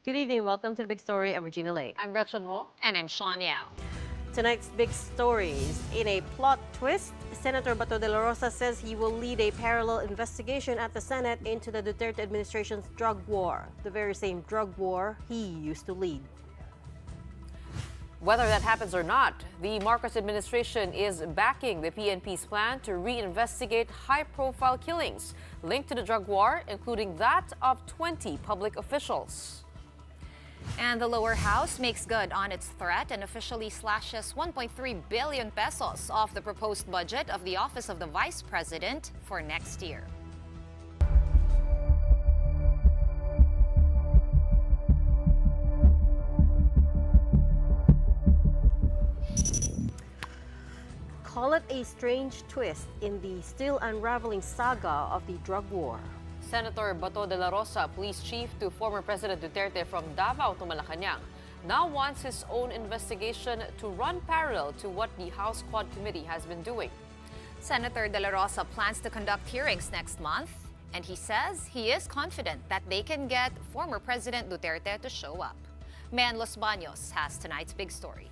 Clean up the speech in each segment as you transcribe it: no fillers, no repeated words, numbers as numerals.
Good evening. Welcome to the Big Story. I'm Regina Lake. I'm Gretchen Ho. And I'm Sean Yao. Tonight's big stories. In a plot twist, Senator Bato Dela Rosa says he will lead a parallel investigation at the Senate into the Duterte administration's drug war, the very same drug war he used to lead. Whether that happens or not, the Marcos administration is backing the PNP's plan to reinvestigate high-profile killings linked to the drug war, including that of 20 public officials. And the lower house makes good on its threat and officially slashes 1.3 billion pesos off the proposed budget of the Office of the Vice President for next year. Call it a strange twist in the still unraveling saga of the drug war. Senator Bato Dela Rosa, police chief to former President Duterte from Davao to Malacanang, now wants his own investigation to run parallel to what the House Quad Committee has been doing. Senator Dela Rosa plans to conduct hearings next month, and he says he is confident that they can get former President Duterte to show up. Ann Maslog has tonight's big story.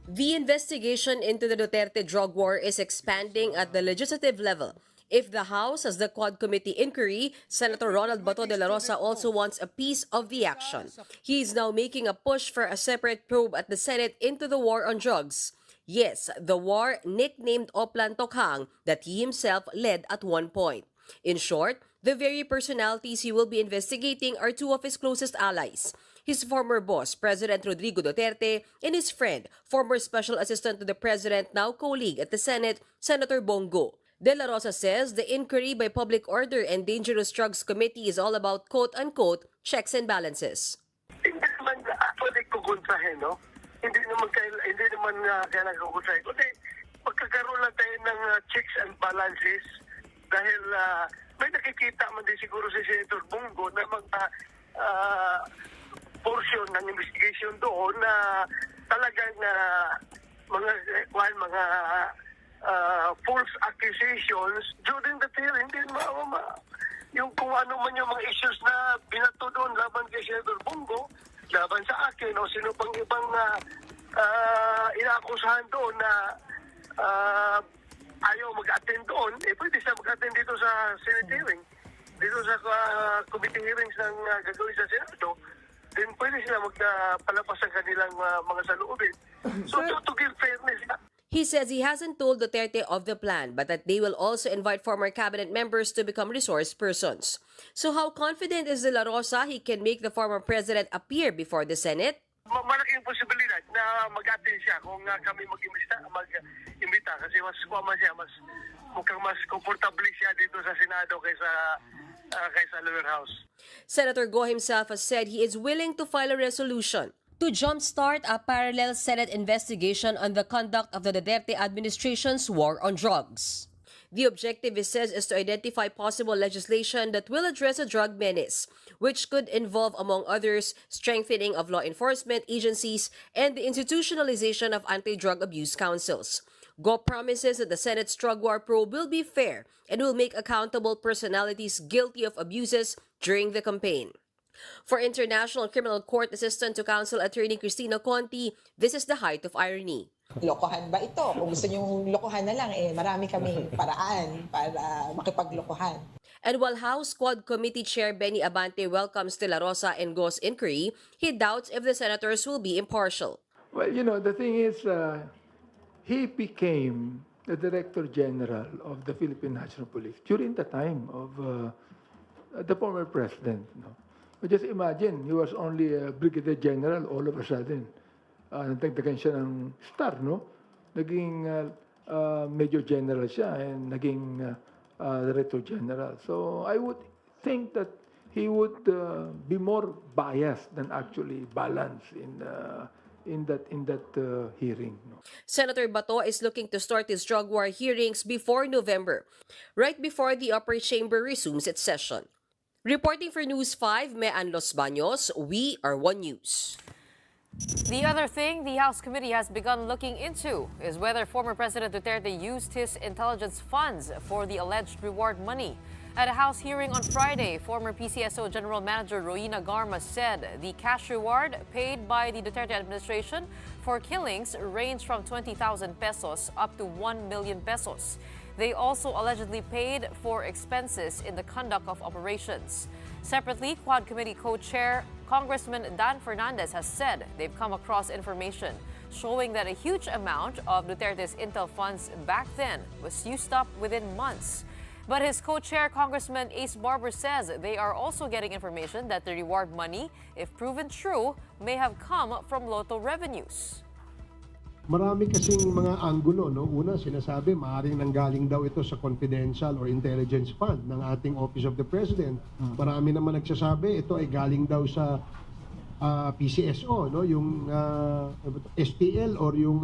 The investigation into the Duterte drug war is expanding at the legislative level. If the House has the Quad Committee inquiry, Senator Ronald Bato de la Rosa also wants a piece of the action. He is now making a push for a separate probe at the Senate into the war on drugs. Yes, the war nicknamed Oplan Tokhang that he himself led at one point. In short, the very personalities he will be investigating are two of his closest allies. His former boss, President Rodrigo Duterte, and his friend, former Special Assistant to the President, now colleague at the Senate, Senator Bongo. De La Rosa says the inquiry by Public Order and Dangerous Drugs Committee is all about quote-unquote checks and balances. Hindi naman pwede kukontrahin, no? Hindi naman kailangan kukontrahin. Kundi magkakaroon lang tayo ng checks and balances dahil may nakikita man din siguro si Senator Bongo na mga portion ng investigation doon na talagang mga false accusations during the hearing. Hindi yung kung ano man yung mga issues na binato doon laban kay Senator Bongo, laban sa akin o sino pang ibang inaakusahan doon na ayaw mag-attend doon, pwede siya mag-attend dito sa Senate hearing, dito sa committee hearings ng gagawin sa Senado, then pwede sila magpalabas ang kanilang mga saloobin. So to give fairness. He says he hasn't told Duterte of the plan, but that they will also invite former cabinet members to become resource persons. So how confident is De La Rosa he can make the former president appear before the Senate? Malaking posibilidad na mag-attend siya kung kami mag-imbita kasi mas kuwaman siya, mukhang mas komportable siya dito sa Senado kaysa lower house. Senator Go himself has said he is willing to file a resolution to jumpstart a parallel Senate investigation on the conduct of the Duterte administration's war on drugs. The objective, he says, is to identify possible legislation that will address a drug menace, which could involve, among others, strengthening of law enforcement agencies and the institutionalization of anti-drug abuse councils. Go promises that the Senate's drug war probe will be fair and will make accountable personalities guilty of abuses during the campaign. For International Criminal Court Assistant to Counsel Attorney Cristina Conti, this is the height of irony. Lokohan ba ito? Kung gusto niyong lokohan na lang, marami kaming paraan para makipaglokohan. And while House Quad Committee Chair Benny Abante welcomes De La Rosa and Go's inquiry, he doubts if the senators will be impartial. Well, the thing is, he became the Director General of the Philippine National Police during the time of the former president. But just imagine, he was only a Brigadier General all of a sudden. Nagdagdagan siya ng star, no? Naging Major General siya and naging Director General. So I would think that he would be more biased than actually balanced in that hearing. Senator Bato is looking to start his drug war hearings before November, right before the upper chamber resumes its session. Reporting for News 5, Ann Maslog, we are One News. The other thing the House Committee has begun looking into is whether former President Duterte used his intelligence funds for the alleged reward money. At a House hearing on Friday, former PCSO General Manager Roina Garma said the cash reward paid by the Duterte administration for killings ranged from 20,000 pesos up to 1 million pesos. They also allegedly paid for expenses in the conduct of operations. Separately, Quad Committee co-chair Congressman Dan Fernandez has said they've come across information showing that a huge amount of Duterte's intel funds back then was used up within months. But his co-chair, Congressman Ace Barber, says they are also getting information that the reward money, if proven true, may have come from Lotto revenues. Marami kasing mga anggulo, no? Una, sinasabi, maaaring nanggaling daw ito sa confidential or intelligence fund ng ating Office of the President. Marami naman nagsasabi, ito ay galing daw sa PCSO, no? Yung STL or yung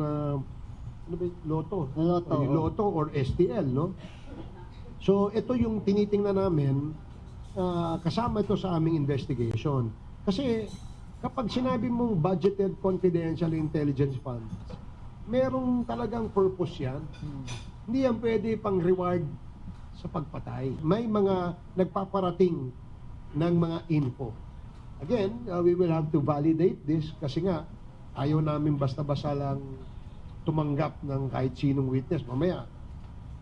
ano ba, Lotto? Lotto or STL, no? So, ito yung tinitingnan namin, kasama ito sa aming investigation. Kasi, kapag sinabi mong budgeted confidential intelligence funds, merong talagang purpose yan. Hindi yan pwede pang reward sa pagpatay. May mga nagpaparating ng mga info. Again, we will have to validate this kasi nga, ayaw namin basta-basta lang tumanggap ng kahit sinong witness. Mamaya,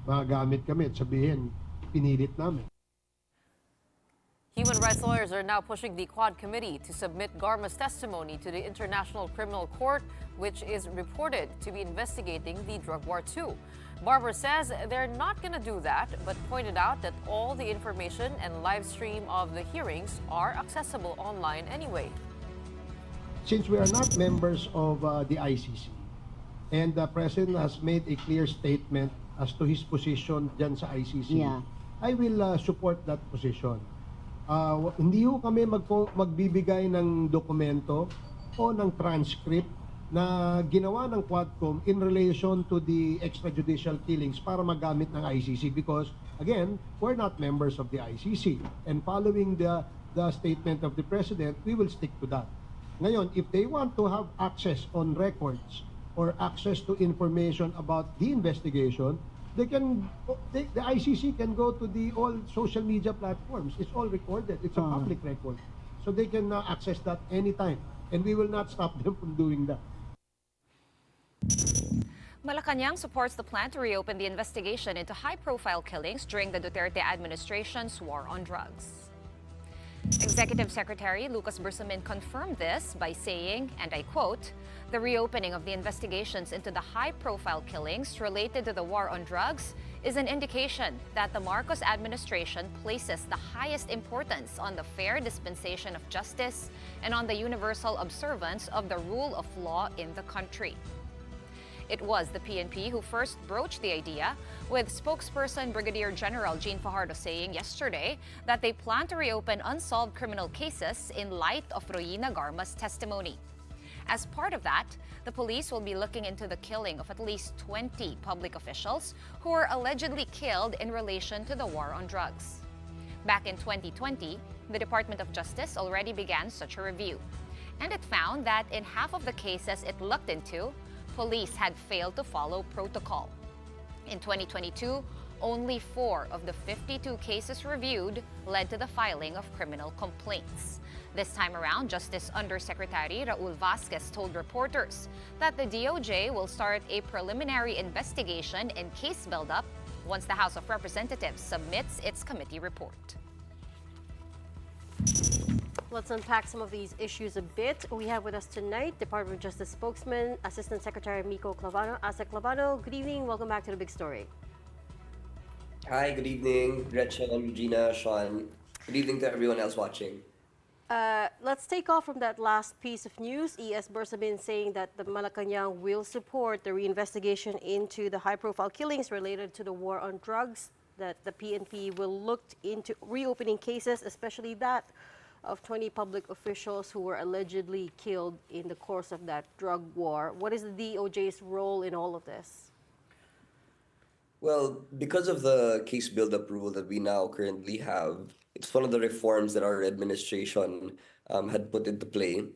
magamit kami at sabihin, pinilit namin. Human rights lawyers are now pushing the Quad Committee to submit Garma's testimony to the International Criminal Court, which is reported to be investigating the drug war too. Barber says they're not going to do that, but pointed out that all the information and live stream of the hearings are accessible online anyway. Since we are not members of the ICC, and the President has made a clear statement as to his position dyan sa ICC, I will support that position. Hindi ho kami magbibigay ng dokumento o ng transcript na ginawa ng Quadcom in relation to the extrajudicial killings para magamit ng ICC because, again, we're not members of the ICC. And following the statement of the President, we will stick to that. Ngayon, if they want to have access on records or access to information about the investigation, the ICC can go to the all social media platforms. It's all recorded. It's a public record. So they can access that anytime. And we will not stop them from doing that. Malacanang supports the plan to reopen the investigation into high-profile killings during the Duterte administration's war on drugs. Executive Secretary Lucas Bersamin confirmed this by saying, and I quote, "The reopening of the investigations into the high-profile killings related to the war on drugs is an indication that the Marcos administration places the highest importance on the fair dispensation of justice and on the universal observance of the rule of law in the country." It was the PNP who first broached the idea, with spokesperson Brigadier General Jean Fajardo saying yesterday that they plan to reopen unsolved criminal cases in light of Roina Garma's testimony. As part of that, the police will be looking into the killing of at least 20 public officials who were allegedly killed in relation to the war on drugs. Back in 2020, the Department of Justice already began such a review, and it found that in half of the cases it looked into, police had failed to follow protocol. In 2022, only 4 of the 52 cases reviewed led to the filing of criminal complaints. This time around, Justice Undersecretary Raul Vasquez told reporters that the DOJ will start a preliminary investigation and case buildup once the House of Representatives submits its committee report. Let's unpack some of these issues a bit. We have with us tonight Department of Justice spokesman, Assistant Secretary Miko Clavano. Asa Clavano, good evening. Welcome back to The Big Story. Hi, good evening, Gretchen, Regina, Sean. Good evening to everyone else watching. Let's take off from that last piece of news. ES Bersamin saying that the Malacanang will support the reinvestigation into the high-profile killings related to the war on drugs, that the PNP will look into reopening cases, especially that of 20 public officials who were allegedly killed in the course of that drug war. What is the DOJ's role in all of this? Well, because of the case buildup rule that we now currently have, it's one of the reforms that our administration had put into play.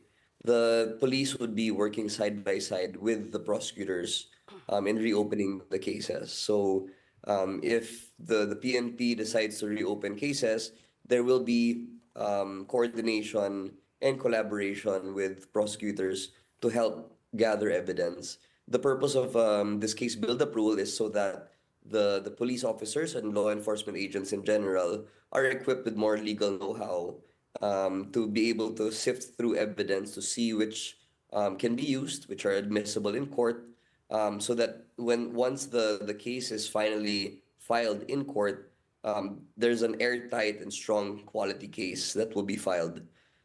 The police would be working side by side with the prosecutors in reopening the cases. So If the PNP decides to reopen cases, there will be coordination and collaboration with prosecutors to help gather evidence. The purpose of this case buildup rule is so that the police officers and law enforcement agents in general are equipped with more legal know-how to be able to sift through evidence to see which can be used, which are admissible in court, so that once the case is finally filed in court, there's an airtight and strong quality case that will be filed.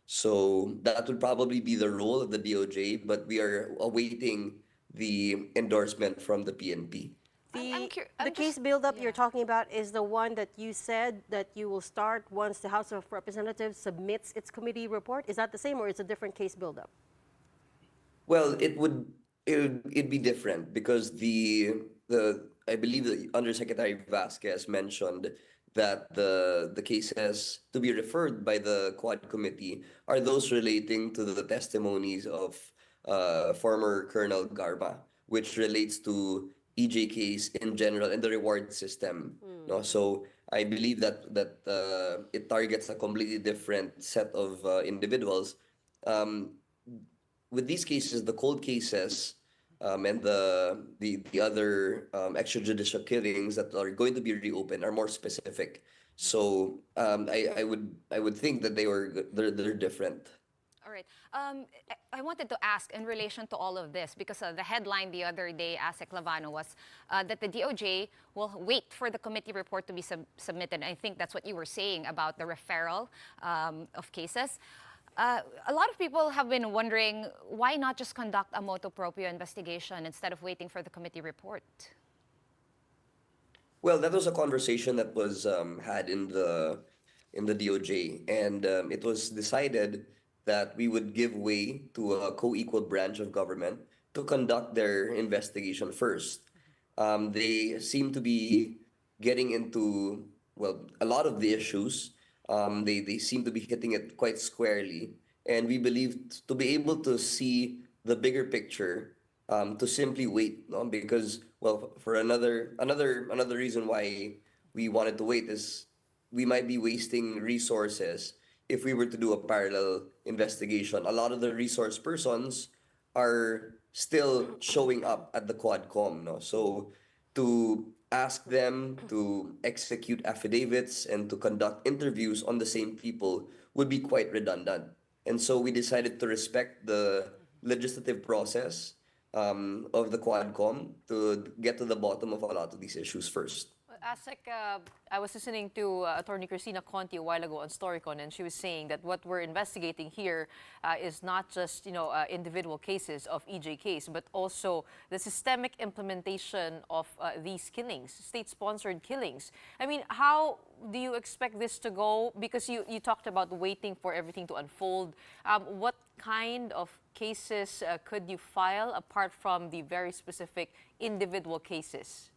So that would probably be the role of the DOJ, but we are awaiting the endorsement from the PNP. The case buildup you're talking about is the one that you said that you will start once the House of Representatives submits its committee report. Is that the same, or is it a different case buildup? Well, it'd be different because the I believe the Undersecretary Vasquez mentioned that the cases to be referred by the Quad Committee are those relating to the testimonies of former Colonel Garma, which relates to EJ case in general and the reward system. No? So I believe that it targets a completely different set of individuals. With these cases, the cold cases and the other extrajudicial killings that are going to be reopened are more specific. So I would think that they're different. All right. I wanted to ask in relation to all of this, because the headline the other day, Asek Lavano, was that the DOJ will wait for the committee report to be submitted. I think that's what you were saying about the referral of cases. A lot of people have been wondering, why not just conduct a motu proprio investigation instead of waiting for the committee report? Well, that was a conversation that was had in the DOJ, and it was decided that we would give way to a co-equal branch of government to conduct their investigation first. They seem to be getting into, well, a lot of the issues. They seem to be hitting it quite squarely, and we believe to be able to see the bigger picture, to simply wait, no? Because, well, for another reason why we wanted to wait is we might be wasting resources if we were to do a parallel investigation. A lot of the resource persons are still showing up at the Quadcom, no? So to ask them to execute affidavits and to conduct interviews on the same people would be quite redundant. And so we decided to respect the legislative process of the Quadcom to get to the bottom of a lot of these issues first. Asek, I was listening to Attorney Cristina Conti a while ago on Storycon, and she was saying that what we're investigating here is not just individual cases of EJ case, but also the systemic implementation of these killings, state-sponsored killings. I mean, how do you expect this to go? Because you talked about waiting for everything to unfold. What kind of cases could you file apart from the very specific individual cases?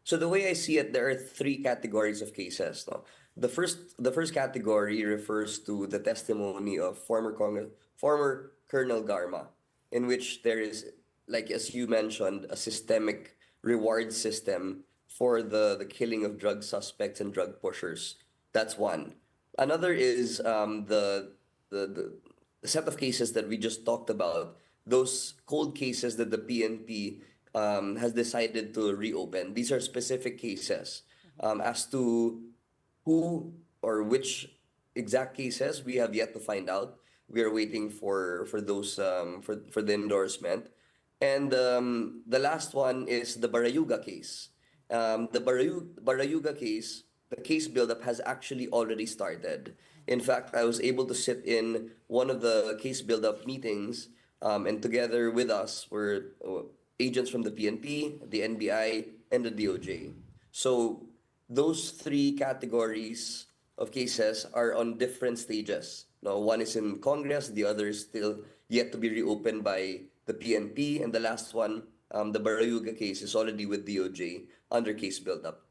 So the way I see it, there are three categories of cases. No? The first category refers to the testimony of former Colonel Garma, in which there is, like as you mentioned, a systemic reward system for the killing of drug suspects and drug pushers. That's one. Another is the set of cases that we just talked about, those cold cases that the PNP has decided to reopen. These are specific cases. As to who or which exact cases, we have yet to find out. We are waiting for those for the endorsement. And the last one is the Barayuga case. The Barayuga case, the case buildup has actually already started. In fact, I was able to sit in one of the case buildup meetings, and together with us were agents from the PNP, the NBI, and the DOJ. So those three categories of cases are on different stages. Now, one is in Congress, the other is still yet to be reopened by the PNP, and the last one, the Barayuga case, is already with DOJ under case buildup.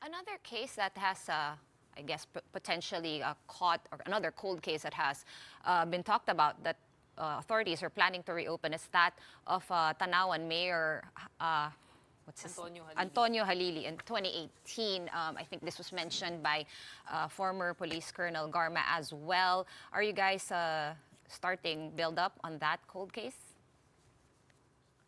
Another case that has, I guess, potentially caught, or another cold case that has been talked about that authorities are planning to reopen is that of Tanawan Mayor what's his Antonio Halili. Antonio Halili in 2018. I think this was mentioned by former police colonel Garma as well. Are you guys starting build up on that cold case?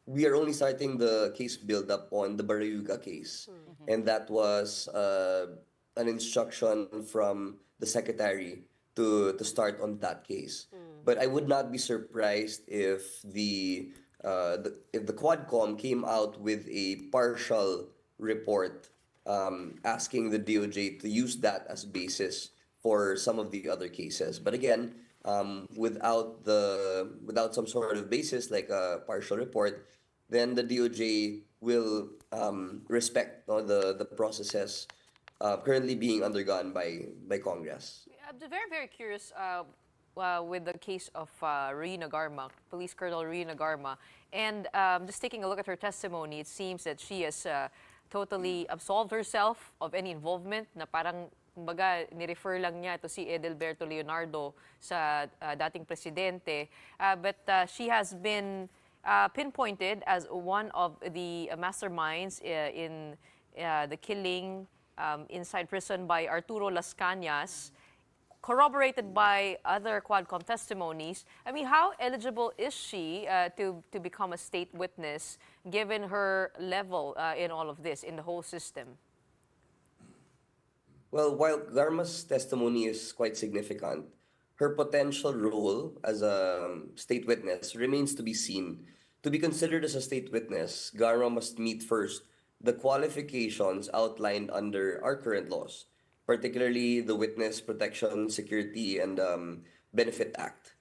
We are only starting the case build-up on the Barayuga case. And that was an instruction from the secretary to start on that case. But I would not be surprised if if the Quadcom came out with a partial report asking the DOJ to use that as basis for some of the other cases. But again, without some sort of basis like a partial report, then the DOJ will respect the processes currently being undergone by Congress. I'm very, very curious with the case of Rina Garma, Police Colonel Rina Garma. And just taking a look at her testimony, it seems that she has totally absolved herself of any involvement na parang kumbaga, ni-refer lang niya to si Edelberto Leonardo sa dating presidente. But she has been pinpointed as one of the masterminds in the killing inside prison by Arturo Las Cañas, corroborated by other Quadcom testimonies. I mean, how eligible is she to become a state witness given her level in all of this, in the whole system? Well, while Garma's testimony is quite significant, her potential role as a state witness remains to be seen. To be considered as a state witness, Garma must meet first the qualifications outlined under our current laws, particularly the Witness Protection, Security, and Benefit Act.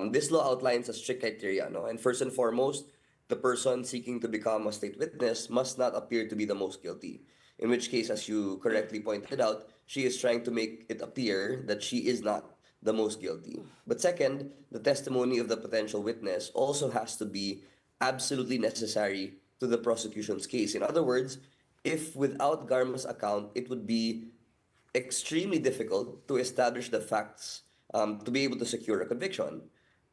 This law outlines a strict criteria, no? And first and foremost, the person seeking to become a state witness must not appear to be the most guilty. In which case, as you correctly pointed out, she is trying to make it appear that she is not the most guilty. But second, the testimony of the potential witness also has to be absolutely necessary to the prosecution's case. In other words, if without Garma's account, it would be extremely difficult to establish the facts to be able to secure a conviction.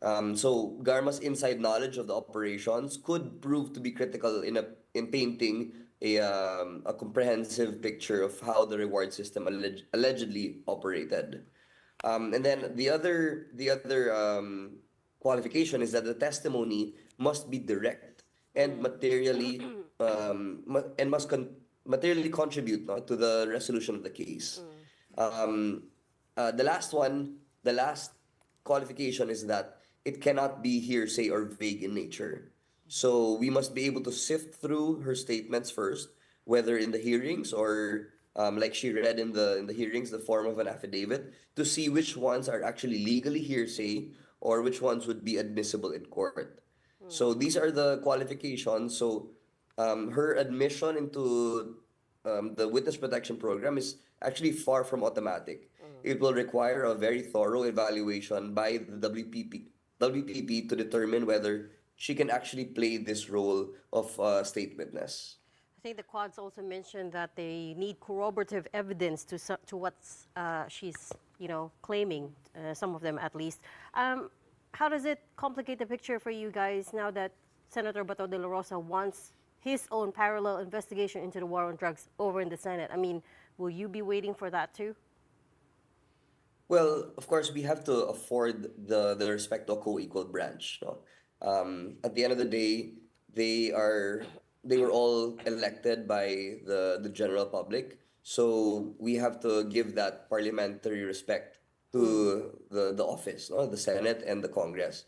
So Garma's inside knowledge of the operations could prove to be critical in painting a comprehensive picture of how the reward system allegedly operated. And then the other qualification is that the testimony must be direct and materially materially contribute, no, to the resolution of the case. The last qualification is that it cannot be hearsay or vague in nature. So we must be able to sift through her statements first, whether in the hearings or like she read in the hearings, the form of an affidavit, to see which ones are actually legally hearsay or which ones would be admissible in court. So these are the qualifications. So her admission into the witness protection program is actually far from automatic. It will require a very thorough evaluation by the WPP to determine whether she can actually play this role of state witness. I think the quads also mentioned that they need corroborative evidence to what she's, claiming. Some of them, at least. How does it complicate the picture for you guys now that Senator Bato de la Rosa wants his own parallel investigation into the war on drugs over in the Senate? I mean, will you be waiting for that too? Well, of course, we have to afford the respect to a co-equal branch. No? At the end of the day, they were all elected by the general public, so we have to give that parliamentary respect to the office, no? The Senate and the Congress,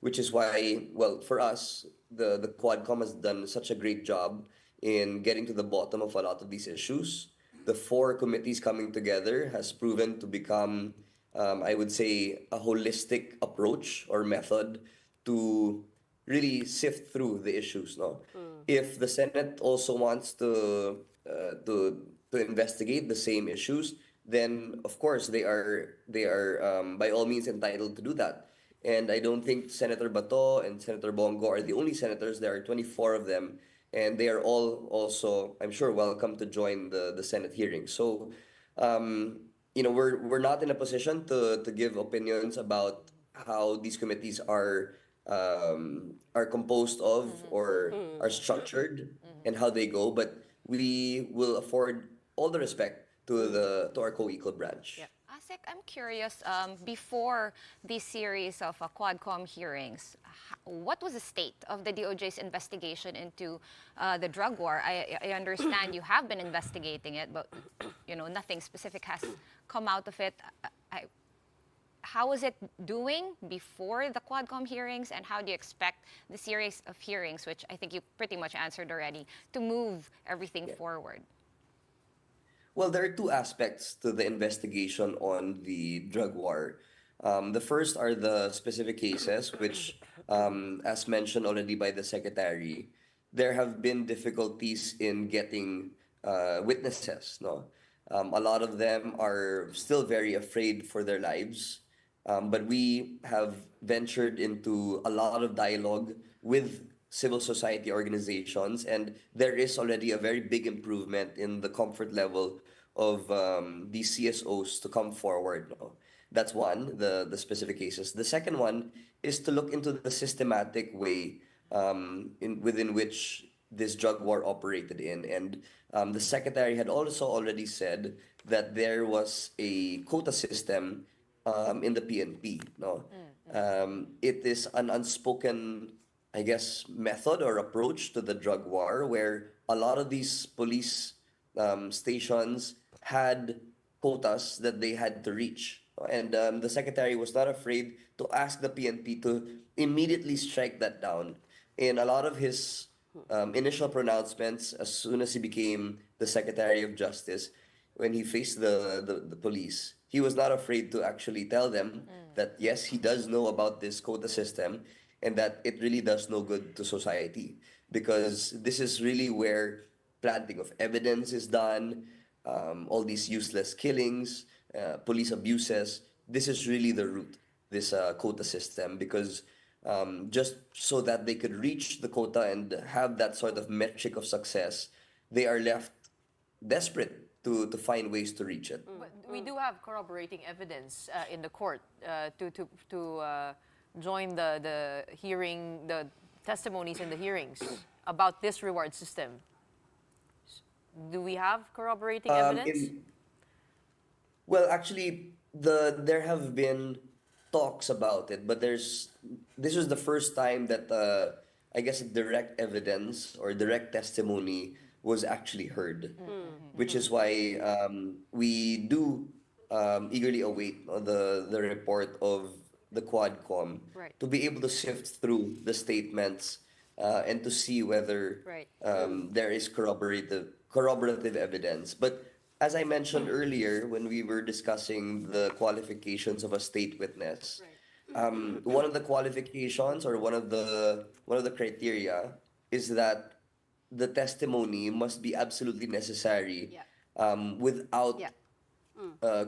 which is why, well, for us, the Quadcom has done such a great job in getting to the bottom of a lot of these issues. The 4 committees coming together has proven to become, I would say, a holistic approach or method to really sift through the issues. No, if the Senate also wants to investigate the same issues, then of course they are by all means entitled to do that. And I don't think Senator Bato and Senator Bongo are the only senators. There are 24 of them, and they are all also, I'm sure, welcome to join the Senate hearing. So, we're not in a position to give opinions about how these committees are are composed of or are structured and how they go, but we will afford all the respect to our co-equal branch. Asik, I'm curious, before this series of Quadcom hearings, what was the state of the DOJ's investigation into the drug war? I understand you have been investigating it, but nothing specific has come out of it. How was it doing before the Quadcom hearings, and how do you expect the series of hearings, which I think you pretty much answered already, to move everything forward? Well, there are two aspects to the investigation on the drug war. The first are the specific cases, which, as mentioned already by the secretary, there have been difficulties in getting witnesses. No, a lot of them are still very afraid for their lives, but we have ventured into a lot of dialogue with civil society organizations, and there is already a very big improvement in the comfort level of these CSOs to come forward. No? That's one, the specific cases. The second one is to look into the systematic way within which this drug war operated in. And the secretary had also already said that there was a quota system in the PNP. No? It is an unspoken, I guess, method or approach to the drug war where a lot of these police stations had quotas that they had to reach. And the secretary was not afraid to ask the PNP to immediately strike that down. In a lot of his initial pronouncements, as soon as he became the Secretary of Justice, when he faced the police, he was not afraid to actually tell them that, yes, he does know about this quota system and that it really does no good to society, because this is really where planting of evidence is done, all these useless killings, police abuses. This is really the root, this quota system, because just so that they could reach the quota and have that sort of metric of success, they are left desperate to find ways to reach it. But we do have corroborating evidence in the court to join the hearing, the testimonies in the hearings about this reward system. Do we have corroborating evidence? Well, actually, there have been talks about it, but this was the first time that I guess direct evidence or direct testimony was actually heard, which is why we do eagerly await the report of the Quadcom to be able to sift through the statements and to see whether there is corroborative evidence. But as I mentioned earlier, when we were discussing the qualifications of a state witness, one of the qualifications or one of the criteria is that the testimony must be absolutely necessary without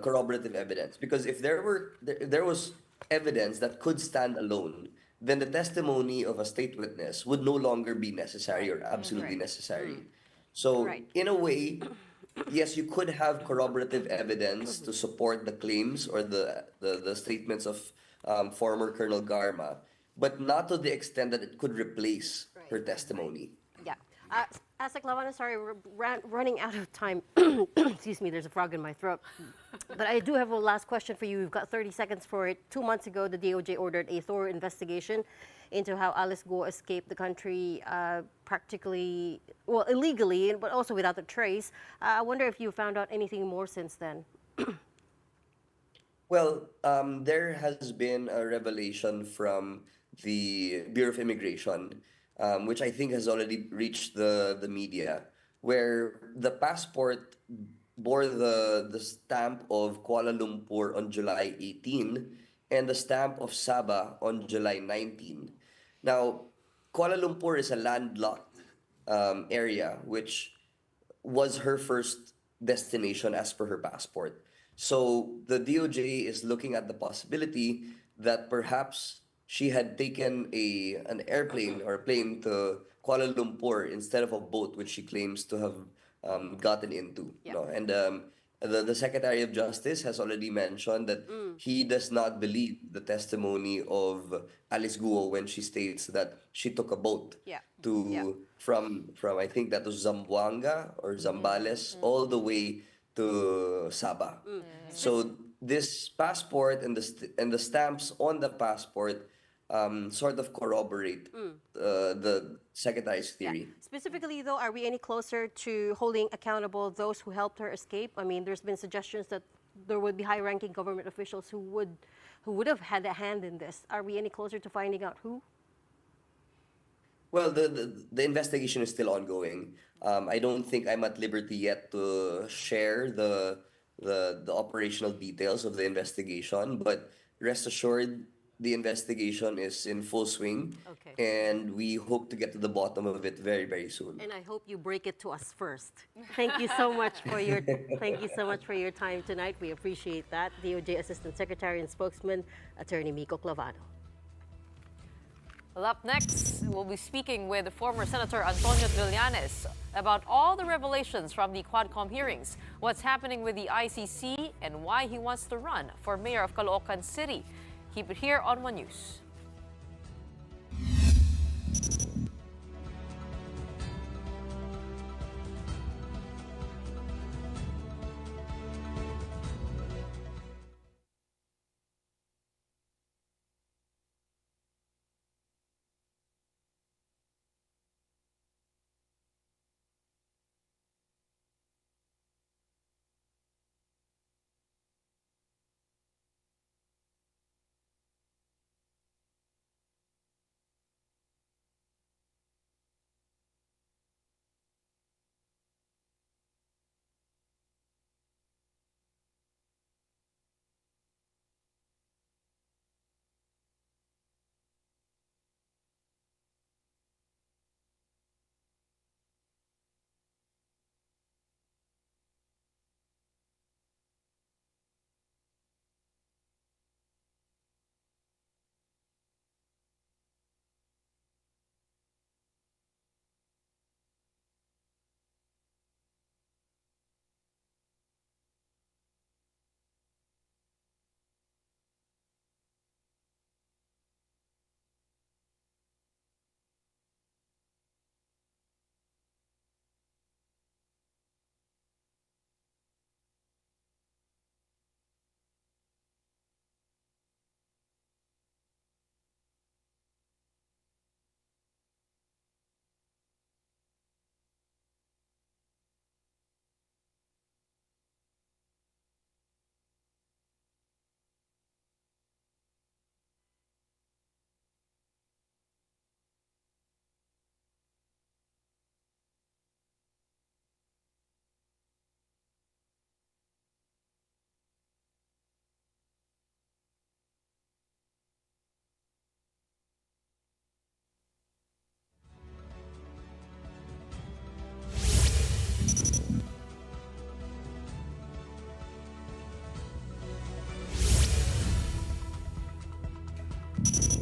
corroborative evidence. Because if there was evidence that could stand alone, then the testimony of a state witness would no longer be necessary or absolutely necessary. So in a way, yes, you could have corroborative evidence to support the claims or the statements of former Colonel Garma, but not to the extent that it could replace her testimony. Yeah. Asik Lawana, sorry, we're running out of time. Excuse me, there's a frog in my throat. But I do have a last question for you. We've got 30 seconds for it. 2 months ago, the DOJ ordered a thorough investigation into how Alice Go escaped the country practically, well, illegally, but also without a trace. I wonder if you found out anything more since then. Well, there has been a revelation from the Bureau of Immigration, which I think has already reached the media, where the passport bore the stamp of Kuala Lumpur on July 18 and the stamp of Sabah on July 19. Now, Kuala Lumpur is a landlocked area, which was her first destination as per her passport. So the DOJ is looking at the possibility that perhaps she had taken an airplane or a plane to Kuala Lumpur instead of a boat, which she claims to have gotten into. Yeah. No? And the Secretary of Justice has already mentioned that he does not believe the testimony of Alice Guo when she states that she took a boat Yeah. from I think that was Zamboanga or Zambales all the way to Sabah. So this passport and the stamps on the passport sort of corroborate the Secretary's theory. Specifically, though, are we any closer to holding accountable those who helped her escape? I mean, there's been suggestions that there would be high-ranking government officials who would have had a hand in this. Are we any closer to finding out who? Well, the investigation is still ongoing. I don't think I'm at liberty yet to share the operational details of the investigation, but rest assured, the investigation is in full swing, Okay. and we hope to get to the bottom of it very, very soon. And I hope you break it to us first. Thank you so much for your time tonight. We appreciate that. DOJ Assistant Secretary and Spokesman, Attorney Miko Clavano. Well, up next, we'll be speaking with former Senator Antonio Trillanes about all the revelations from the Quadcom hearings, what's happening with the ICC, and why he wants to run for mayor of Caloocan City. Keep it here on One News.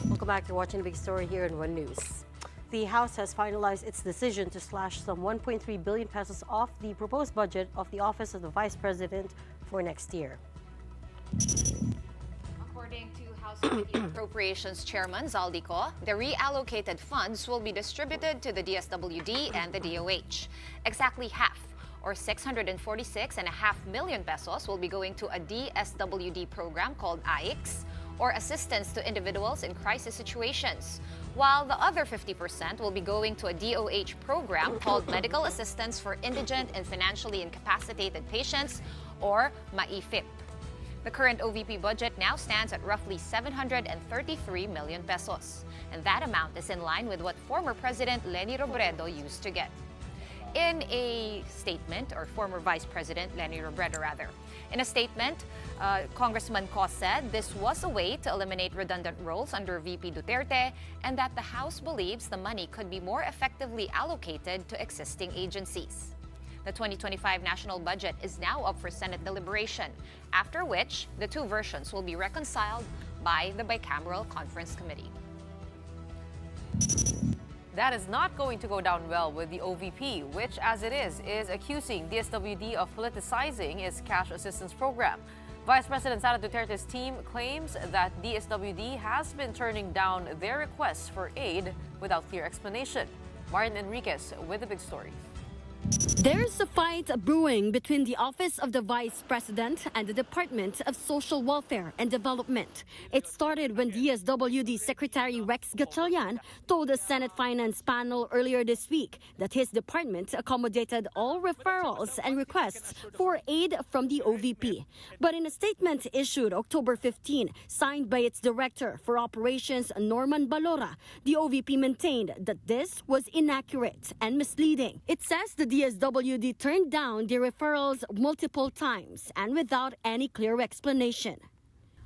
Welcome back. You're watching the big story here in One News. The House has finalized its decision to slash some 1.3 billion pesos off the proposed budget of the Office of the Vice President for next year. According to House Committee Appropriations Chairman Zaldico, the reallocated funds will be distributed to the DSWD and the DOH. Exactly half, or 646.5 million pesos, will be going to a DSWD program called AIX, or Assistance to Individuals in Crisis Situations, while the other 50% will be going to a DOH program called Medical Assistance for Indigent and Financially Incapacitated Patients, or MAIFIP. The current OVP budget now stands at roughly 733 million pesos, and that amount is in line with what former President Leni Robredo used to get. In a statement, or former Vice President Leni Robredo rather, in a statement, Congressman Cos said this was a way to eliminate redundant roles under VP Duterte and that the House believes the money could be more effectively allocated to existing agencies. The 2025 national budget is now up for Senate deliberation, after which the two versions will be reconciled by the bicameral conference committee. That is not going to go down well with the OVP, which, as it is accusing DSWD of politicizing its cash assistance program. Vice President Sara Duterte's team claims that DSWD has been turning down their requests for aid without clear explanation. Martin Enriquez with the big story. There's a fight brewing between the Office of the Vice President and the Department of Social Welfare and Development. It started when DSWD Secretary Rex Gatchalian told the Senate Finance panel earlier this week that his department accommodated all referrals and requests for aid from the OVP. But in a statement issued October 15, signed by its Director for Operations Norman Balora, the OVP maintained that this was inaccurate and misleading. It says the DSWD turned down the referrals multiple times and without any clear explanation.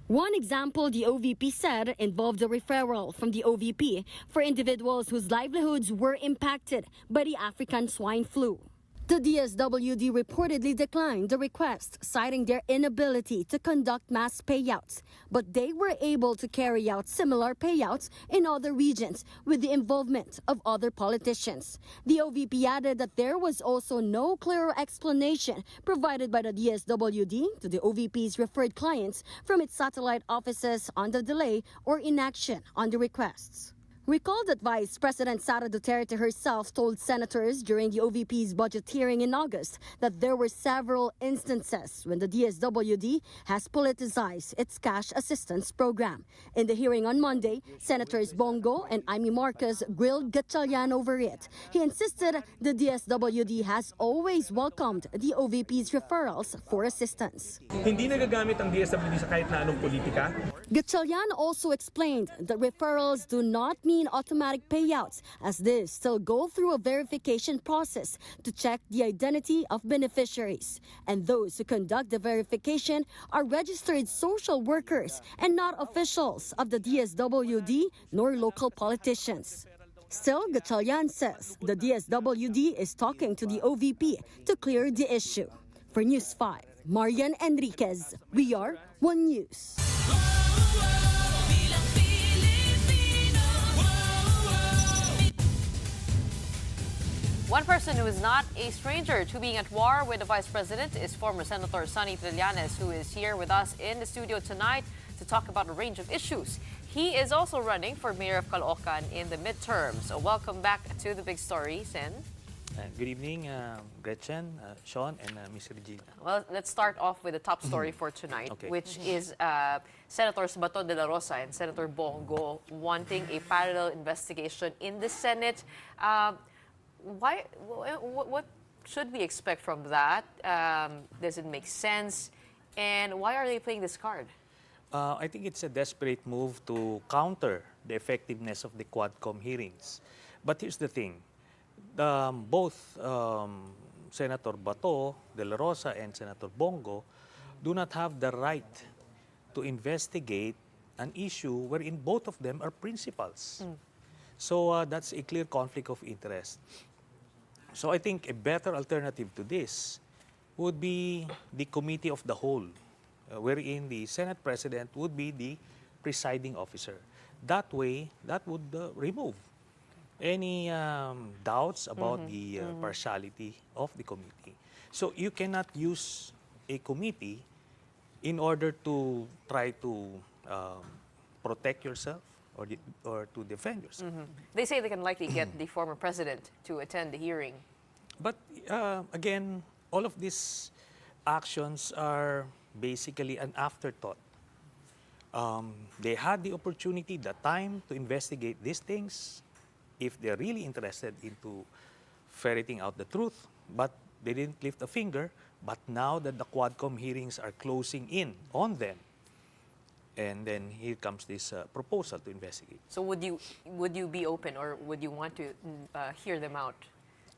One example the OVP said involved a referral from the OVP for individuals whose livelihoods were impacted by the African swine flu. The DSWD reportedly declined the request, citing their inability to conduct mass payouts. But they were able to carry out similar payouts in other regions with the involvement of other politicians. The OVP added that there was also no clear explanation provided by the DSWD to the OVP's referred clients from its satellite offices on the delay or inaction on the requests. Recall that Vice President Sara Duterte herself told senators during the OVP's budget hearing in August that there were several instances when the DSWD has politicized its cash assistance program. In the hearing on Monday, Senators Bongo and Amy Marcos grilled Gatchalian over it. He insisted the DSWD has always welcomed the OVP's referrals for assistance. Hindi nagagamit ang DSWD sa kahit na anong politika. Gatchalian also explained that referrals do not mean automatic payouts, as these still go through a verification process to check the identity of beneficiaries. And those who conduct the verification are registered social workers and not officials of the DSWD nor local politicians. Still, Gatchalian says the DSWD is talking to the OVP to clear the issue. For News 5, Marian Enriquez, we are One News. One person who is not a stranger to being at war with the Vice President is former Senator Sonny Trillanes, who is here with us in the studio tonight to talk about a range of issues. He is also running for Mayor of Caloocan in the midterms. So welcome back to the big story, Sen. Good evening, Gretchen, Sean, and Ms. Regina. Well, let's start off with the top story for tonight, Okay. which is Senators Dela Rosa and Senator Bongo wanting a parallel investigation in the Senate. What should we expect from that? Does it make sense? And why are they playing this card? I think it's a desperate move to counter the effectiveness of the Quadcom hearings. But here's the thing. Both Senator Dela Rosa and Senator Bongo do not have the right to investigate an issue wherein both of them are principals. So that's a clear conflict of interest. So I think a better alternative to this would be the Committee of the Whole, wherein the Senate President would be the presiding officer. That way, that would remove any doubts about the partiality of the committee. So you cannot use a committee in order to try to protect yourself or to defend yourself. They say they can likely get the former president to attend the hearing. But again, all of these actions are basically an afterthought. They had the opportunity, the time to investigate these things if they're really interested into ferreting out the truth, but they didn't lift a finger. But now that the Quadcom hearings are closing in on them, and then here comes this proposal to investigate. So would you be open, or would you want to hear them out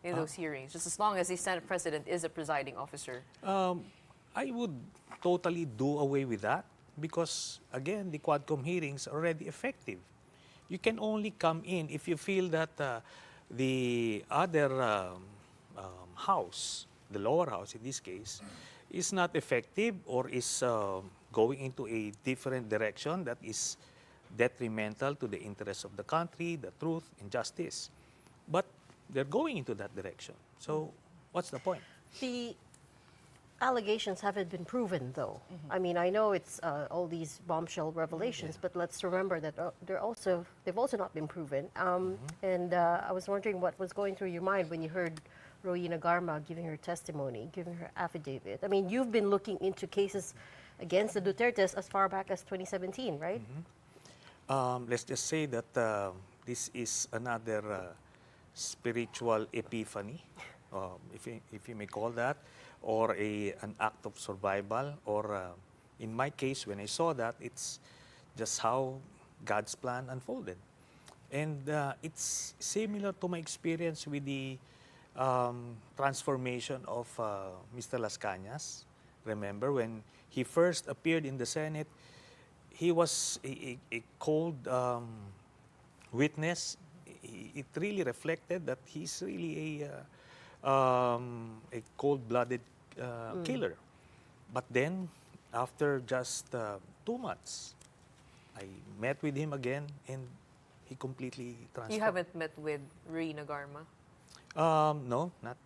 in those hearings, just as long as the Senate President is a presiding officer? I would totally do away with that because, again, the Quadcom hearings are already effective. You can only come in if you feel that the other house, the lower house in this case, is not effective or is going into a different direction that is detrimental to the interests of the country, the truth, and justice. but they're going into that direction. So what's the point? The allegations haven't been proven, though. I mean, I know it's all these bombshell revelations, but let's remember that they've also not been proven. And I was wondering what was going through your mind when you heard Rowena Garma giving her testimony, giving her affidavit. I mean, you've been looking into cases against the Dutertes as far back as 2017, right? Let's just say that this is another spiritual epiphany, if you may call that, or an act of survival, or in my case, when I saw that, it's just how God's plan unfolded. And it's similar to my experience with the transformation of Mr. Las Cañas. Remember, when he first appeared in the Senate, he was a cold witness. It really reflected that he's really a cold-blooded killer. But then, after just 2 months, I met with him again, and he completely transformed. You haven't met with Rowena Garma? No, not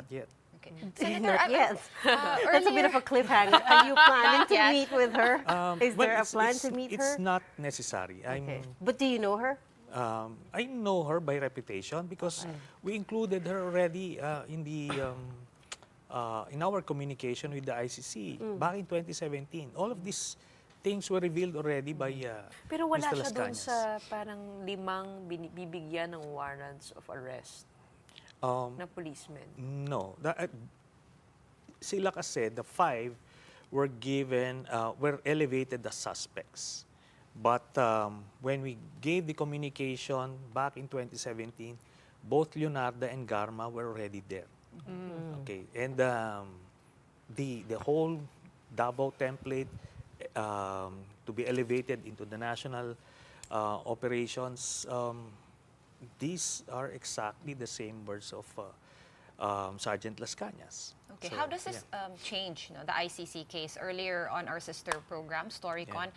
yet. Okay. Not yet. That's a bit of a cliffhanger. Are you planning Not to yet. meet with her? Is Well, there a plan to meet her? It's not necessary. Okay. But do you know her? I know her by reputation because we included her already in our communication with the ICC back in 2017. All of these things were revealed already by Pero wala Mr. siya Las doon Cañas. sa parang 5 bibigyan ng warrants of arrest na policemen. No. Sila kasi, the 5 were given, were elevated as suspects. But when we gave the communication back in 2017, both Leonardo and Garma were already there. Okay, and the whole Davao template to be elevated into the national operations, these are exactly the same words of Sergeant Las Cañas. Okay, So, how does this yeah. change the ICC case? Earlier on our sister program, Storycon,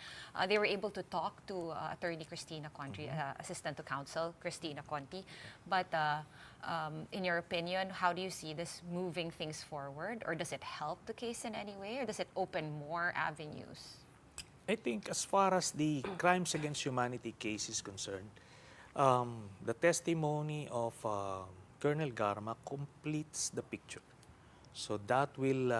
they were able to talk to Attorney Christina Conti, Assistant to Counsel Christina Conti. But in your opinion, how do you see this moving things forward? Or does it help the case in any way? Or does it open more avenues? I think as far as the crimes against humanity case is concerned, the testimony of Colonel Garma completes the picture. So that will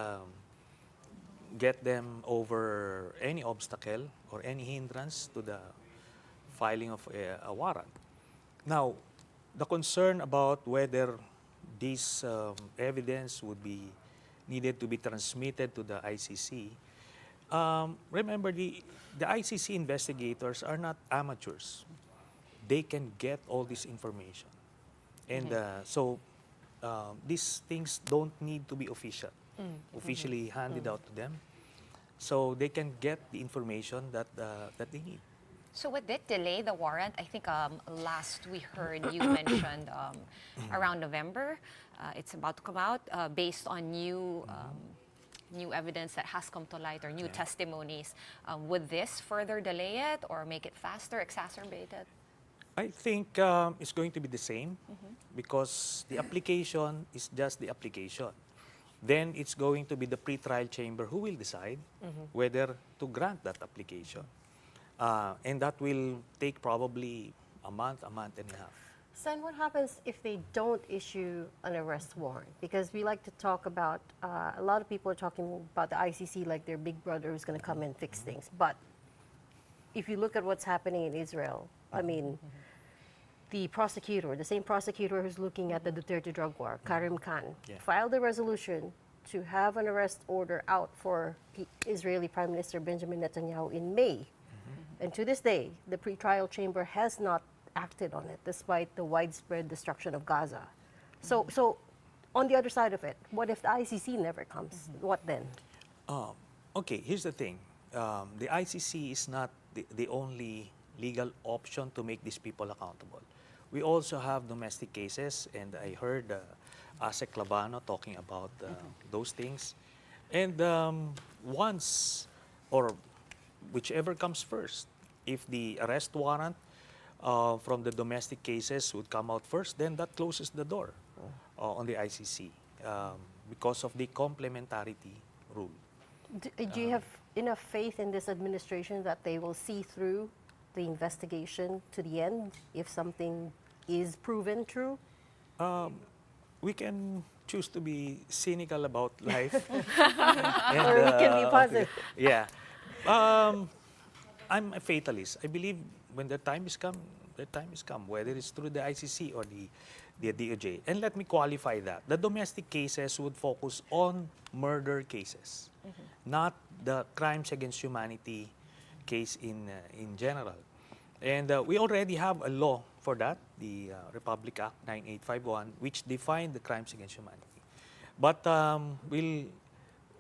get them over any obstacle or any hindrance to the filing of a warrant. Now, the concern about whether this evidence would be needed to be transmitted to the ICC, remember the ICC investigators are not amateurs. They can get all this information. And so these things don't need to be officially handed out to them. So they can get the information that they need. So would that delay the warrant? I think last we heard you mentioned around November, it's about to come out based on new evidence that has come to light or new testimonies. Would this further delay it or make it faster, exacerbate it? I think it's going to be the same because the application is just the application. Then it's going to be the pre-trial chamber who will decide whether to grant that application. And that will take probably a month and a half. Sen, what happens if they don't issue an arrest warrant? Because we like to talk about, a lot of people are talking about the ICC like their big brother who's going to come and fix things. But if you look at what's happening in Israel, I mean, the prosecutor, the same prosecutor who's looking at the Duterte drug war, Karim Khan, filed a resolution to have an arrest order out for Israeli Prime Minister Benjamin Netanyahu in May. And to this day, the pretrial chamber has not acted on it, despite the widespread destruction of Gaza. So on the other side of it, what if the ICC never comes? What then? Okay, here's the thing. The ICC is not the only legal option to make these people accountable. We also have domestic cases, and I heard Asek Labano talking about those things. And once, or whichever comes first, if the arrest warrant from the domestic cases would come out first, then that closes the door on the ICC because of the complementarity rule. Do you have enough faith in this administration that they will see through the investigation to the end if something is proven true? We can choose to be cynical about life. Or we can be positive. Yeah. I'm a fatalist. I believe when the time is come, whether it's through the ICC or the DOJ. And let me qualify that. The domestic cases would focus on murder cases, not the crimes against humanity case in general. And we already have a law for that, the Republic Act 9851, which defined the crimes against humanity. But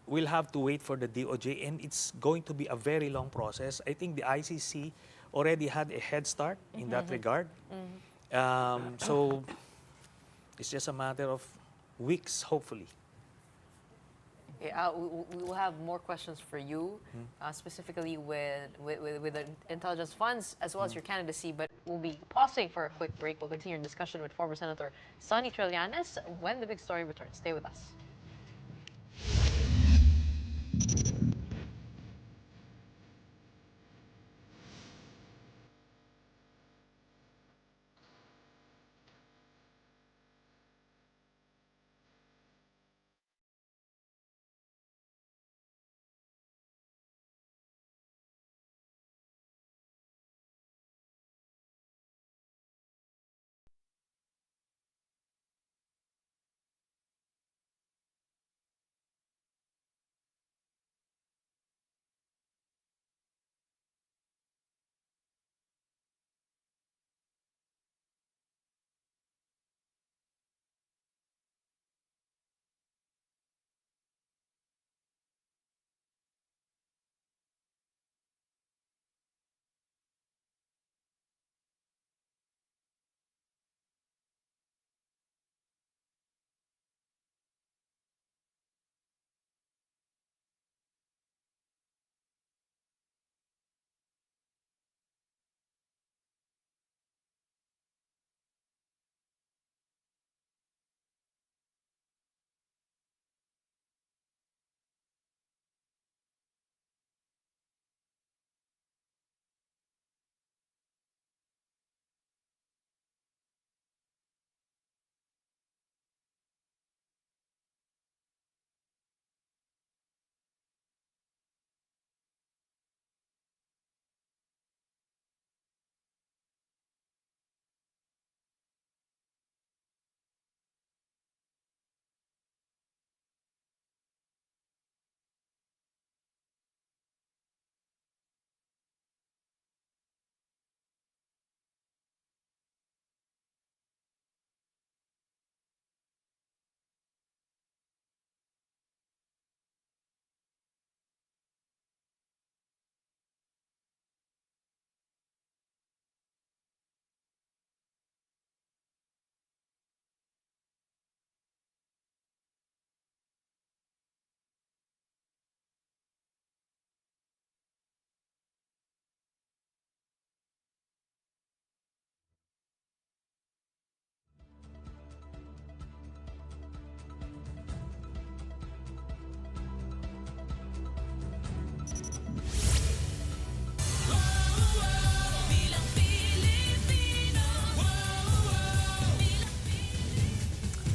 we'll have to wait for the DOJ, and it's going to be a very long process. I think the ICC already had a head start in that regard. So it's just a matter of weeks, hopefully. Okay, we will have more questions for you, specifically with the intelligence funds as well as your candidacy, but we'll be pausing for a quick break. We'll continue our discussion with former Senator Sonny Trillanes when the big story returns. Stay with us.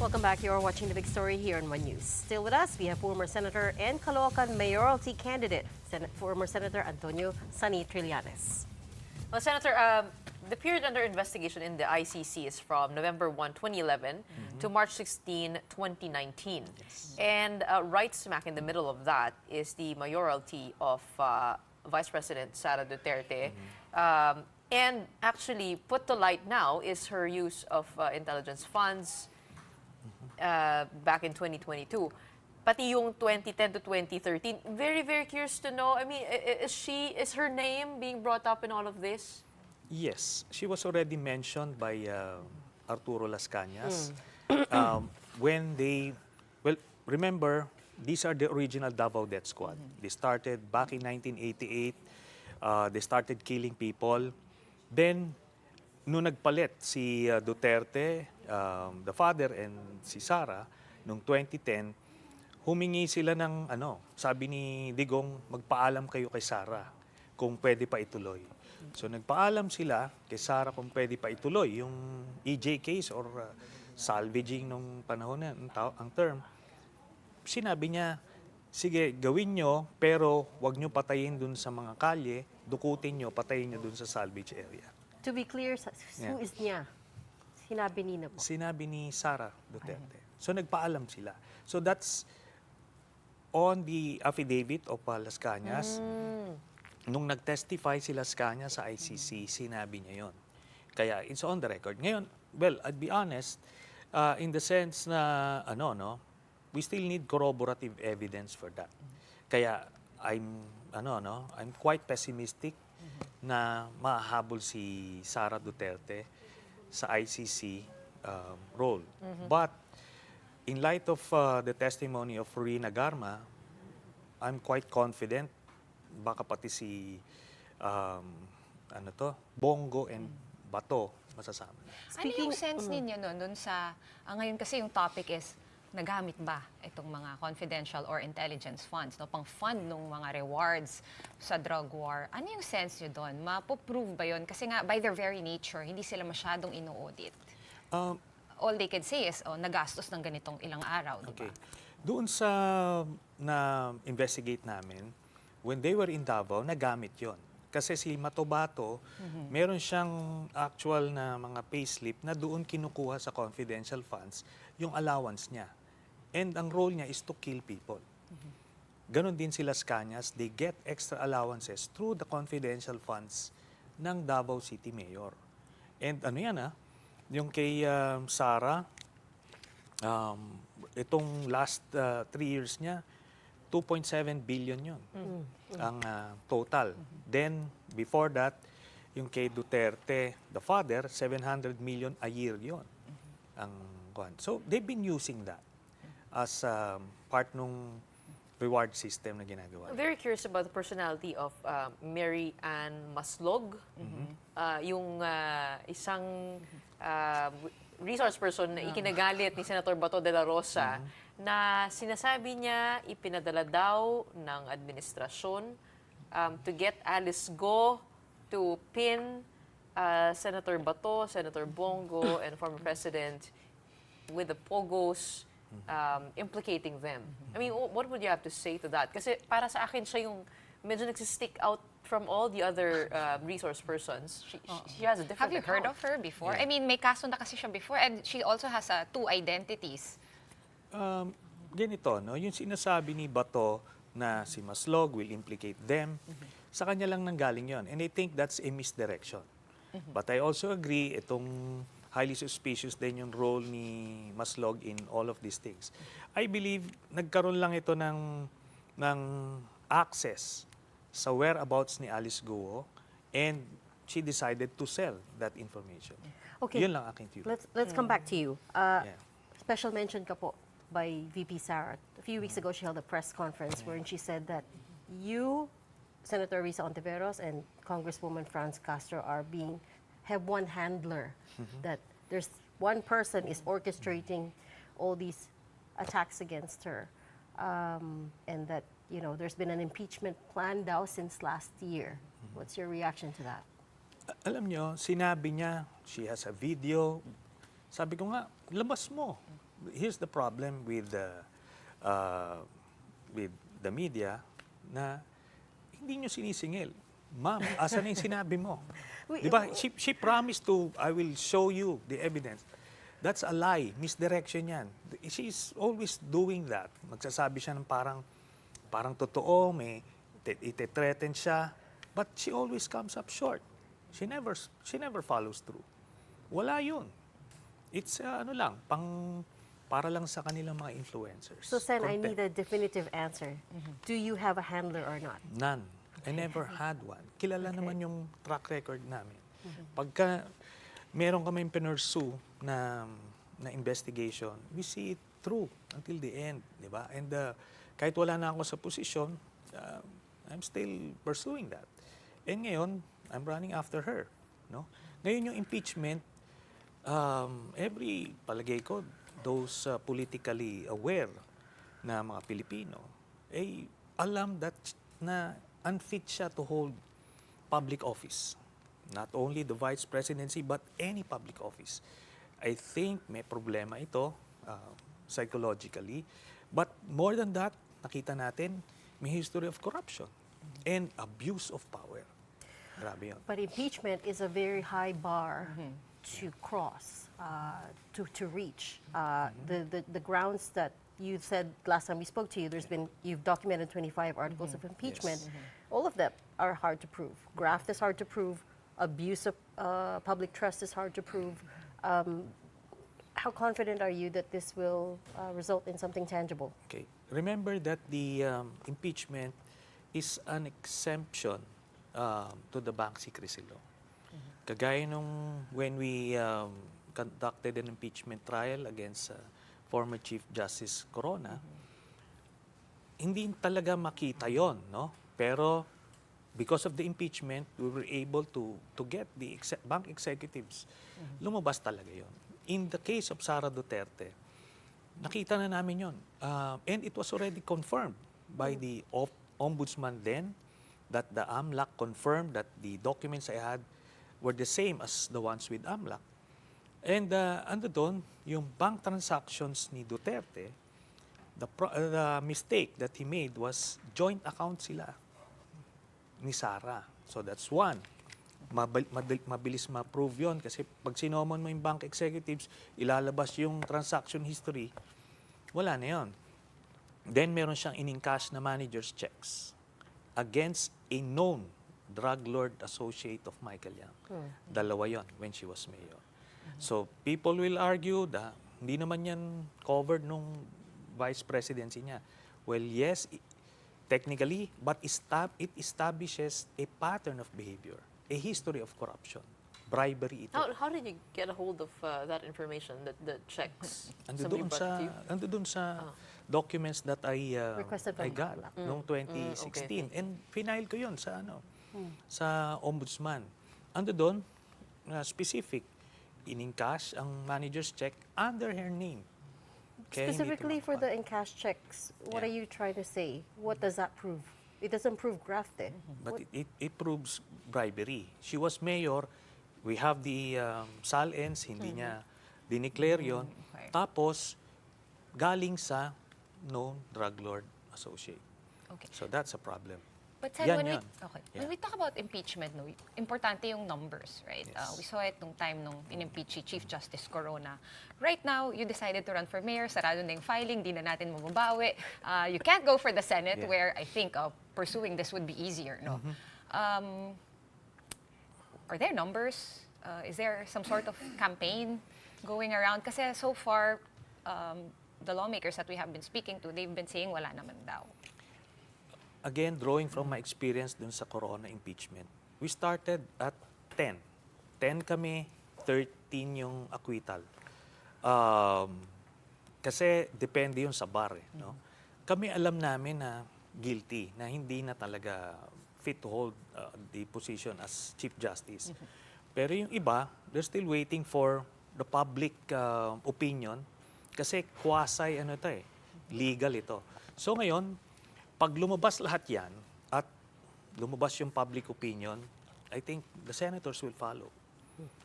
Welcome back. You're watching The Big Story here on One News. Still with us, we have former Senator and Caloocan mayoralty candidate, former Senator Antonio Sonny Trillanes. Well, Senator, the period under investigation in the ICC is from November 1, 2011 to March 16, 2019. Yes. And right smack in the middle of that is the mayoralty of Vice President Sara Duterte. And actually, put to light now is her use of intelligence funds back in 2022. Pati yung 2010 to 2013, very, very curious to know, I mean, is her name being brought up in all of this? Yes, she was already mentioned by Arturo Las Cañas. When they, well, remember, these are the original Davao Death Squad. They started back in 1988. They started killing people. Then, nung nagpalit si Duterte, the father, and si Sara, noong 2010, humingi sila ng sabi ni Digong, magpaalam kayo kay Sara kung pwede pa ituloy. So nagpaalam sila kay Sara kung pwede pa ituloy yung EJ case or salvaging nung panahon na ang term. Sinabi niya, sige, gawin nyo, pero wag nyo patayin dun sa mga kalye, dukutin nyo, patayin nyo dun sa salvage area. To be clear, who is niya? Sinabi ni na po. Sinabi ni Sara Duterte. So nagpaalam sila. So that's on the affidavit of Las Cañas. Nung nag-testify si Las Cañas sa ICC, sinabi niya yon. Kaya it's on the record. Ngayon, well, I'd be honest, in the sense na, we still need corroborative evidence for that. Kaya I'm quite pessimistic na mahahabol si Sara Duterte sa ICC role. But in light of the testimony of Rina Garma, I'm quite confident baka pati si Bongo and Bato masasama. Ano yung sense ninyo nun sa, ngayon kasi yung topic is, nagamit ba itong mga confidential or intelligence funds, pang-fund ng mga rewards sa drug war? Ano yung sense nyo doon? Mapoprove ba yun? Kasi nga, by their very nature, hindi sila masyadong ino-audit. All they can say is, nagastos ng ganitong ilang araw, di ba? Okay. Doon sa na-investigate namin, when they were in Davao, nagamit yon. Kasi si Matobato, meron siyang actual na mga payslip na doon kinukuha sa confidential funds yung allowance niya. And ang role niya is to kill people. Ganon din sila Las Cañas, they get extra allowances through the confidential funds ng Davao City Mayor. And yung kay Sara, itong last 3 years niya, 2.7 billion yun ang total. Then, before that, yung kay Duterte, the father, 700 million a year yun. So, they've been using that as part nung reward system na ginagawa. I'm very curious about the personality of Mary Ann Maslog, yung isang resource person na ikinagalit ni Senator Bato Dela Rosa na sinasabi niya ipinadala daw ng administrasyon to get Alice Go to pin Senator Bato, Senator Bongo, and former President with the Pogos implicating them. I mean, what would you have to say to that? Kasi para sa akin siya yung medyo nagsistick out from all the other resource persons. She has a different Have you heard of her before? I mean, may kaso na kasi siya before and she also has 2 identities. Ganito, yung sinasabi ni Bato na si Maslog will implicate them, sa kanya lang nanggaling yon. And I think that's a misdirection. But I also agree, itong highly suspicious din yung role ni Maslog in all of these things. I believe nagkaroon lang ito ng access sa whereabouts ni Alice Guo and she decided to sell that information. Okay. Yun lang aking theory. Let's come back to you. Special mention ka po by VP Sara. A few weeks ago, she held a press conference wherein she said that you, Senator Risa Ontiveros, and Congresswoman Franz Castro have one handler, that there's one person is orchestrating all these attacks against her, and that there's been an impeachment plan daw since last year. What's your reaction to that? Alam nyo, sinabi niya, she has a video. Sabi ko nga, labas mo. Here's the problem with the media na hindi nyo sinisingil. Ma'am, asan na yung sinabi mo? Di ba? She promised to, I will show you the evidence. That's a lie. Misdirection yan. She's always doing that. Magsasabi siya ng parang totoo, may ite-threaten siya. But she always comes up short. She never follows through. Wala yun. It's para lang sa kanilang mga influencers. So, Sen, I need a definitive answer. Do you have a handler or not? None. I never had one. Kilala naman yung track record namin. Pagka meron kami pinursue na investigation, we see it through until the end, di ba? And kahit wala na ako sa posisyon, I'm still pursuing that. And ngayon, I'm running after her no? Ngayon yung impeachment, palagay ko, those politically aware na mga Pilipino, ay alam na unfit siya to hold public office. Not only the vice presidency, but any public office. I think may problema ito psychologically. But more than that, nakita natin, may history of corruption and abuse of power. Grabe yun. But impeachment is a very high bar to cross, to reach. The grounds that you said last time we spoke to you, you've documented 25 articles of impeachment. Yes. All of them are hard to prove. Graft is hard to prove. Abuse of public trust is hard to prove. How confident are you that this will result in something tangible? Okay. Remember that the impeachment is an exemption to the bank secrecy law. Kagaya nung when we conducted an impeachment trial against former Chief Justice Corona, hindi talaga makita yon, no? Pero because of the impeachment, we were able to get the bank executives. Lumabas talaga yon. In the case of Sara Duterte, nakita na namin yon. And it was already confirmed by the ombudsman then, that the AMLAC confirmed that the documents I had were the same as the ones with AMLAC. And ando doon, yung bank transactions ni Duterte, the mistake that he made was joint account sila ni Sara. So that's one. Mabilis ma-prove yun kasi pag sinomon mo yung bank executives, ilalabas yung transaction history, wala na yun. Then meron siyang in-encash na manager's checks against a known drug lord associate of Michael Yang. Dalawa yon when she was mayor. So people will argue that hindi naman yan covered nung vice presidency niya. Well, yes, technically, but it establishes a pattern of behavior, a history of corruption, bribery ito. How did you get a hold of that information, the checks? Ando doon sa documents that I got noong 2016. And final ko yun sa sa ombudsman. Ando doon, specific, in-encash ang manager's check under her name. Kaya Specifically for the encash checks, what are you trying to say? What does that prove? It doesn't prove graft eh. But it proves bribery. She was mayor, we have the SALENS, hindi niya dineclare yun. Tapos, galing sa known drug lord associate. Okay. So that's a problem. But Sen, Yan. when we talk about impeachment, no, importante yung numbers, right? Yes. We saw it nung time nung in-impeach si Chief Justice Corona. Right now, you decided to run for mayor, sarado na yung filing, di na natin mababawi. You can't go for the Senate, where I think pursuing this would be easier, no? Are there numbers? Is there some sort of campaign going around? Kasi so far, the lawmakers that we have been speaking to, they've been saying wala naman daw. Again, drawing from my experience dun sa Corona impeachment, we started at 10. 10 kami, 13 yung acquittal. Kasi depende yun sa bar. No? Kami alam namin na guilty, na hindi na talaga fit to hold the position as Chief Justice. Pero yung iba, they're still waiting for the public opinion kasi quasi legal ito. So ngayon, pag lumabas lahat yan at lumabas yung public opinion, I think the senators will follow.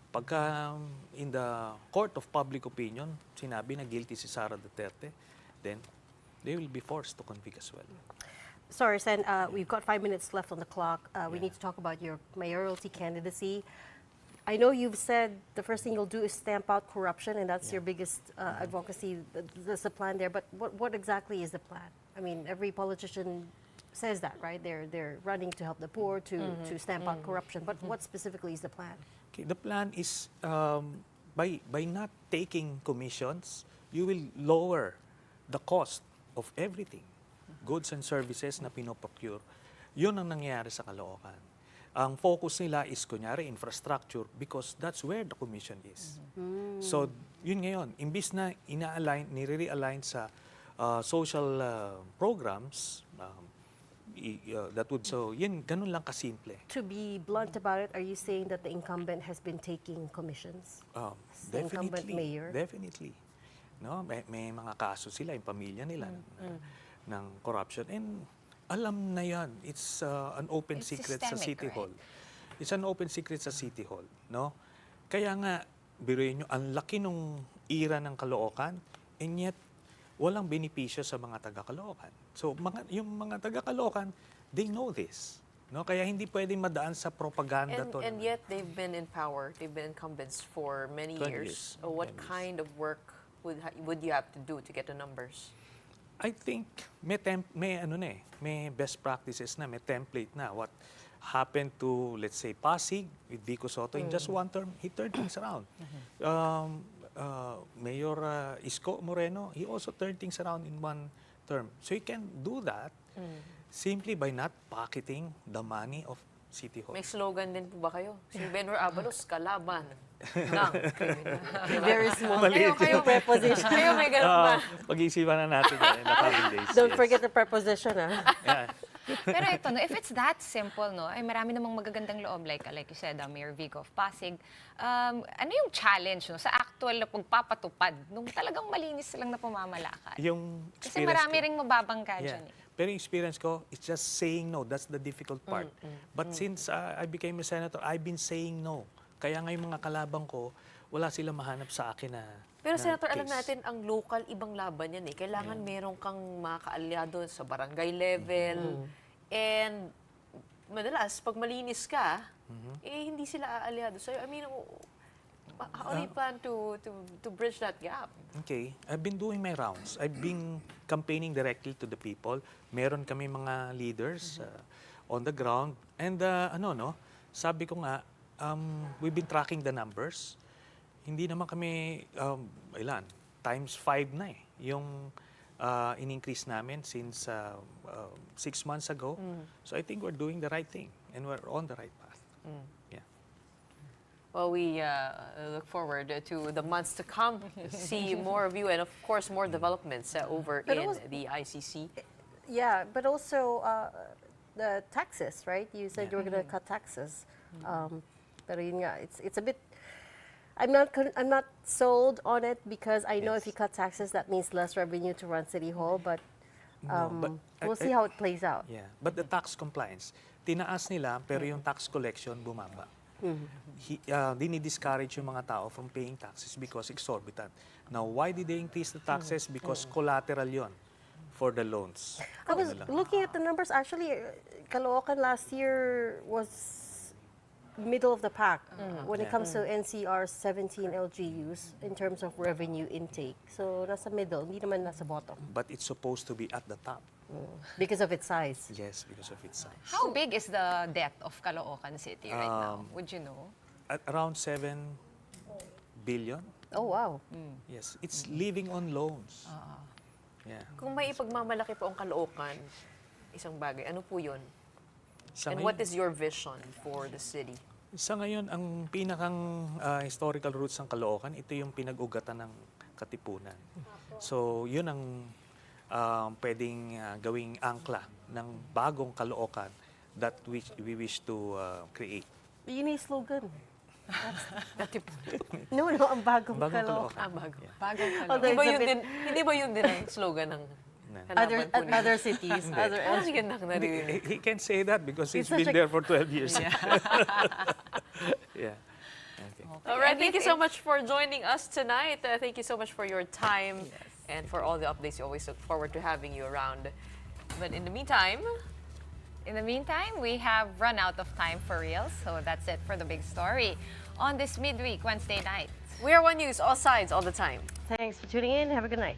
Pagka in the court of public opinion, sinabi na guilty si Sara Duterte, then they will be forced to convict as well. Sorry, Sen, we've got 5 minutes left on the clock. We need to talk about your mayoralty candidacy. I know you've said the first thing you'll do is stamp out corruption, and that's your biggest advocacy. There's a plan there, but what exactly is the plan? I mean, every politician says that, right? They're running to help the poor, to stamp out corruption. But what specifically is the plan? Okay, the plan is by not taking commissions, you will lower the cost of everything, goods and services na pinoprocure. Yun ang nangyayari sa Caloocan. Ang focus nila is, kunyari, infrastructure because that's where the commission is. So, yun ngayon, imbis na nire-realign sa social programs, so yun, ganun lang kasimple. To be blunt about it, are you saying that the incumbent has been taking commissions? The incumbent mayor? Definitely. No, may mga kaso sila, yung pamilya nila ng corruption. And alam na yan, it's an open It's secret sa systemic, City right? Hall. It's an open secret sa City Hall, no? Kaya nga, biruin nyo, ang laki nung ira ng Caloocan, and yet, walang benepisyo sa mga taga-Caloocan. So, yung mga taga-Caloocan, they know this. No? Kaya hindi pwedeng madaan sa propaganda to. And yet they've been in power, they've been incumbents for many 20 years. years. What 20 years. kind of work would you have to do to get the numbers? I think may best practices na, may template na. What happened to, let's say, Pasig with Vico Soto in just one term, he turned things around. Mayor Isko Moreno, he also turned things around in one term. So you can do that simply by not pocketing the money of City Hall. May slogan din po ba kayo? Si Benwer Abalos, kalaban ng kriminal. Very small. Kayo preposition. Kayo may ganun ba? Pag-iisipan na natin yan in the coming days. Don't yes. forget the preposition, Yeah. Pero ito, no, if it's that simple, no, ay marami namang magagandang loob, like you said, Mayor Vico of Pasig. Ano yung challenge no, sa actual na pagpapatupad nung talagang malinis lang na pamamalakad? Yung Kasi experience marami ko- ring mababangka dyan. Eh. Pero yung experience ko, it's just saying no. That's the difficult part. But since I became a senator, I've been saying no. Kaya nga yung mga kalabang ko, wala sila mahanap sa akin na Pero na Senator, alam case. natin, ang local, ibang laban yan eh. Kailangan meron kang mga kaalyado sa barangay level. And madalas, pag malinis ka, eh hindi sila aalyado sa'yo. I mean, how do you plan to bridge that gap? Okay. I've been doing my rounds. I've been campaigning directly to the people. Meron kami mga leaders on the ground. And sabi ko nga, we've been tracking the numbers. Hindi naman kami, times 5 na eh. Yung in-increase namin since 6 months ago. So I think we're doing the right thing and we're on the right path. Yeah. Well, we look forward to the months to come, see more of you, and of course, more developments over But in also- the ICC. Yeah, but also the taxes, right? You said you were going to cut taxes. Pero yun nga, it's a bit. I'm not sold on it because I know if you cut taxes, that means less revenue to run City Hall. But, we'll see how it plays out. Yeah. But the tax compliance, tinaas nila pero yung tax collection bumaba. Dinidiscourage yung mga tao from paying taxes because exorbitant. Now, why did they increase the taxes? Because collateral yon for the loans. I was looking at the numbers. Actually, Caloocan last year was middle of the pack when it comes to NCR 17 LGUs in terms of revenue intake. So, nasa middle, hindi naman nasa bottom But it's supposed to be at the top. because of its size. Yes, because of its size. How big is the debt of Caloocan City right now? Would you know? At around 7 billion. Oh, wow. Yes, it's living on loans. Yeah. Kung may ipagmamalaki po ang Caloocan, isang bagay, ano po yun? Sa And ngayon- what is your vision for the city? Sa ngayon, ang pinakang historical roots ng Caloocan, ito yung pinag-ugatan ng Katipunan. So, yun ang pwedeng gawing angkla ng bagong Caloocan that we wish to create. Yun yung slogan. No, ang bagong Bagong Caloocan. Ah, bago. Bagong Although Hindi ba it's a yun bit- din, hindi ba yun din ang slogan ng Other, kalaban po ninyo? other cities, other Parang ganda ang naririnig. He can say that because he's such been a- there for 12 years. Yeah. Okay. All right, thank you so much for joining us tonight. Thank you so much for your time and for all the updates. We always look forward to having you around. But in the meantime, we have run out of time for real. So that's it for the big story on this midweek Wednesday night. we are One News, all sides, all the time. Thanks for tuning in. Have a good night.